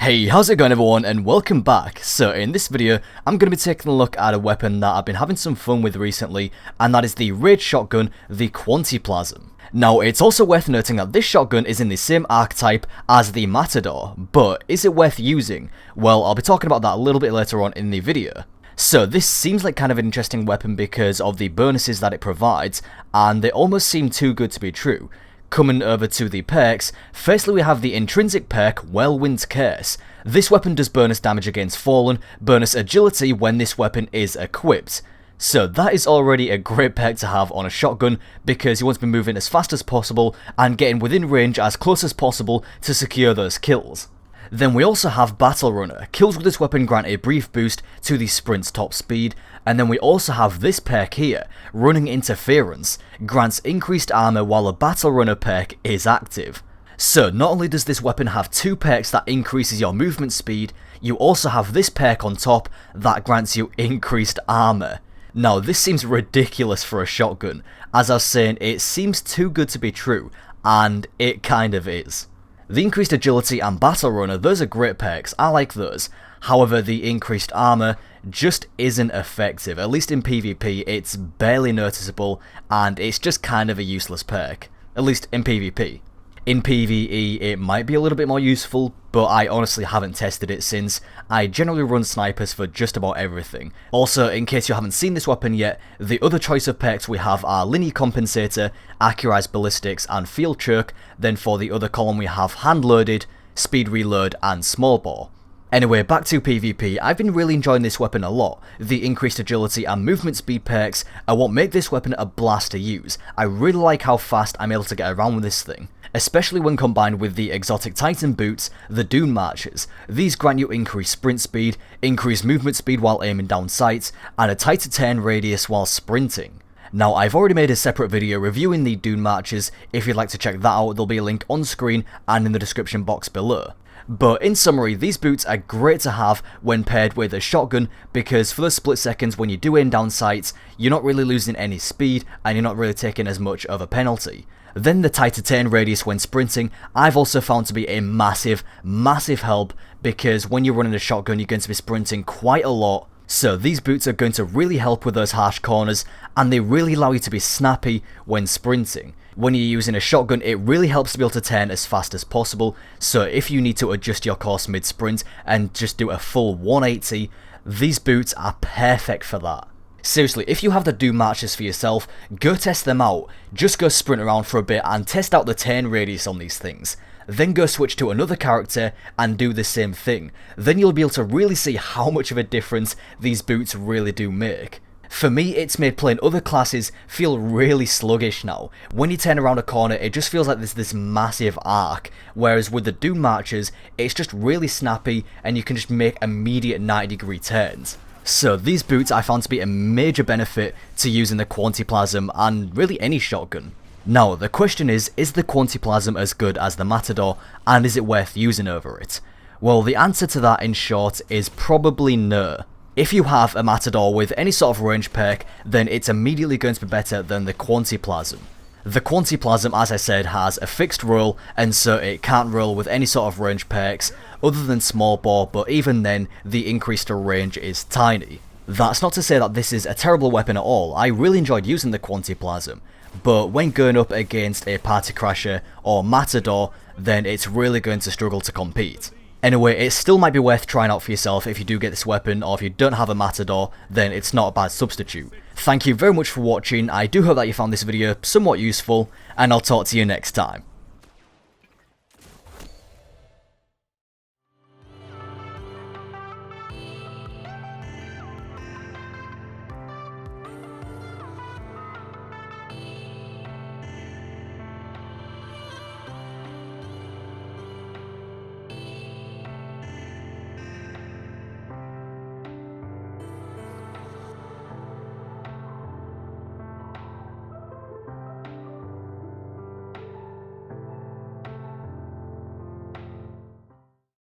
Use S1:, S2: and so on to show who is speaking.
S1: Hey, how's it going everyone, and welcome back. So in this video, I'm going to be taking a look at a weapon that I've been having some fun with recently, and that is the rage shotgun, the Qauntiplasm. Now, it's also worth noting that this shotgun is in the same archetype as the Matador, but is it worth using? Well, I'll be talking about that a little bit later on in the video. So this seems like kind of an interesting weapon because of the bonuses that it provides, and they almost seem too good to be true. Coming over to the perks, firstly we have the intrinsic perk Whirlwind's Curse. This weapon does bonus damage against Fallen, bonus agility when this weapon is equipped. So that is already a great perk to have on a shotgun because you want to be moving as fast as possible and getting within range as close as possible to secure those kills. Then we also have Battle Runner. Kills with this weapon grant a brief boost to the sprint's top speed, and then we also have this perk here, Running Interference, grants increased armor while a Battle Runner perk is active. So not only does this weapon have two perks that increases your movement speed, you also have this perk on top that grants you increased armor. Now this seems ridiculous for a shotgun. As I was saying, it seems too good to be true, and it kind of is. The increased agility and Battle Runner, those are great perks, I like those. However, the increased armor just isn't effective. At least in PvP, it's barely noticeable, and it's just kind of a useless perk. At least in PvP. In PvE, it might be a little bit more useful, but I honestly haven't tested it since I generally run snipers for just about everything. Also, in case you haven't seen this weapon yet, the other choice of perks we have are Linear Compensator, Accurized Ballistics, and Field Choke. Then for the other column we have Hand Loaded, Speed Reload, and Small Bore. Anyway, back to PvP, I've been really enjoying this weapon a lot. The increased agility and movement speed perks are what make this weapon a blast to use. I really like how fast I'm able to get around with this thing. Especially when combined with the exotic Titan boots, the Dune Marches. These grant you increased sprint speed, increased movement speed while aiming down sights, and a tighter turn radius while sprinting. Now, I've already made a separate video reviewing the Dune Marches. If you'd like to check that out, there'll be a link on screen and in the description box below. But in summary, these boots are great to have when paired with a shotgun because for those split seconds when you do aim down sights, you're not really losing any speed and you're not really taking as much of a penalty. Then the tighter turn radius when sprinting, I've also found to be a massive help because when you're running a shotgun, you're going to be sprinting quite a lot. So these boots are going to really help with those harsh corners, and they really allow you to be snappy when sprinting. When you're using a shotgun, it really helps to be able to turn as fast as possible, so if you need to adjust your course mid-sprint and just do a full 180, these boots are perfect for that. Seriously, if you have the Doom Marches for yourself, go test them out. Just go sprint around for a bit and test out the turn radius on these things. Then go switch to another character and do the same thing. Then you'll be able to really see how much of a difference these boots really do make. For me, it's made playing other classes feel really sluggish now. When you turn around a corner, it just feels like there's this massive arc, whereas with the Doom Marches, it's just really snappy and you can just make immediate 90-degree turns. So these boots I found to be a major benefit to using the Qauntiplasm and really any shotgun. Now the question is the Qauntiplasm as good as the Matador, and is it worth using over it? Well, the answer to that in short is probably no. If you have a Matador with any sort of range perk, then it's immediately going to be better than the Qauntiplasm. The Qauntiplasm, as I said, has a fixed roll, and so it can't roll with any sort of range perks other than small bore, but even then, the increased range is tiny. That's not to say that this is a terrible weapon at all. I really enjoyed using the Qauntiplasm, but when going up against a Party Crasher or Matador, then it's really going to struggle to compete. Anyway, it still might be worth trying out for yourself if you do get this weapon, or if you don't have a Matador, then it's not a bad substitute. Thank you very much for watching. I do hope that you found this video somewhat useful, and I'll talk to you next time.